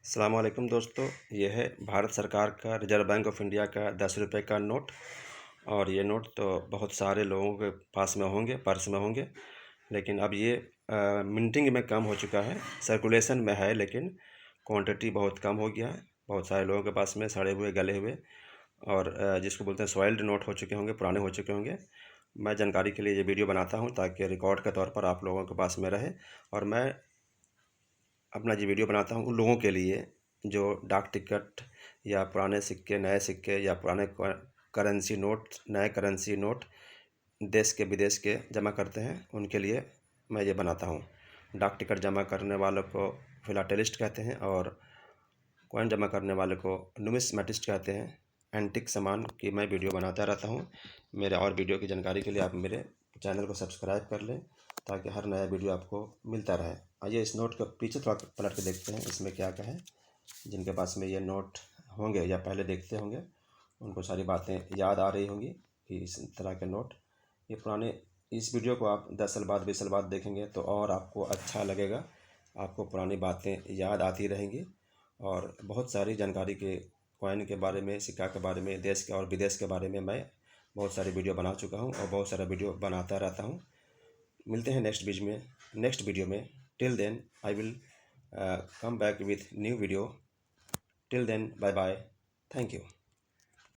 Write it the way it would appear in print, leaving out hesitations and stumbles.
अस्सलाम वालेकुम दोस्तों, ये है भारत सरकार का रिज़र्व बैंक ऑफ इंडिया का 10 रुपये का नोट। और ये नोट तो बहुत सारे लोगों के पास में होंगे, पर्स में होंगे, लेकिन अब ये मिंटिंग में कम हो चुका है। सर्कुलेशन में है लेकिन क्वांटिटी बहुत कम हो गया है। बहुत सारे लोगों के पास में सड़े हुए, गले हुए और जिसको बोलते हैं सॉइल्ड नोट हो चुके होंगे, पुराने हो चुके होंगे। मैं जानकारी के लिए ये वीडियो बनाता हूँ ताकि रिकॉर्ड के तौर पर आप लोगों के पास में रहे। और मैं अपना ये वीडियो बनाता हूँ उन लोगों के लिए जो डाक टिकट या पुराने सिक्के, नए सिक्के या पुराने करेंसी नोट, नए करेंसी नोट देश के विदेश के जमा करते हैं। उनके लिए मैं ये बनाता हूँ। डाक टिकट जमा करने वालों को फिलाटेलिस्ट कहते हैं और कॉइन जमा करने वाले को नुमिस्मेटिस्ट कहते हैं। एंटिक सामान की मैं वीडियो बनाता रहता हूँ। मेरे और वीडियो की जानकारी के लिए आप मेरे चैनल को सब्सक्राइब कर लें ताकि हर नया वीडियो आपको मिलता रहे। आइए इस नोट के पीछे थोड़ा पलट के देखते हैं इसमें क्या क्या है। जिनके पास में ये नोट होंगे या पहले देखते होंगे उनको सारी बातें याद आ रही होंगी कि इस तरह के नोट ये पुराने। इस वीडियो को आप 10 साल बाद, 20 साल बाद देखेंगे तो और आपको अच्छा लगेगा। आपको पुरानी बातें याद आती रहेंगी और बहुत सारी जानकारी के कॉइन के बारे में, सिक्का के बारे में, देश के और विदेश के बारे में मैं बहुत सारे वीडियो बना चुका हूँ और बहुत सारा वीडियो बनाता रहता हूँ। मिलते हैं नेक्स्ट वीडियो में। Till then I will come back with new video. Till then, bye bye. Thank you.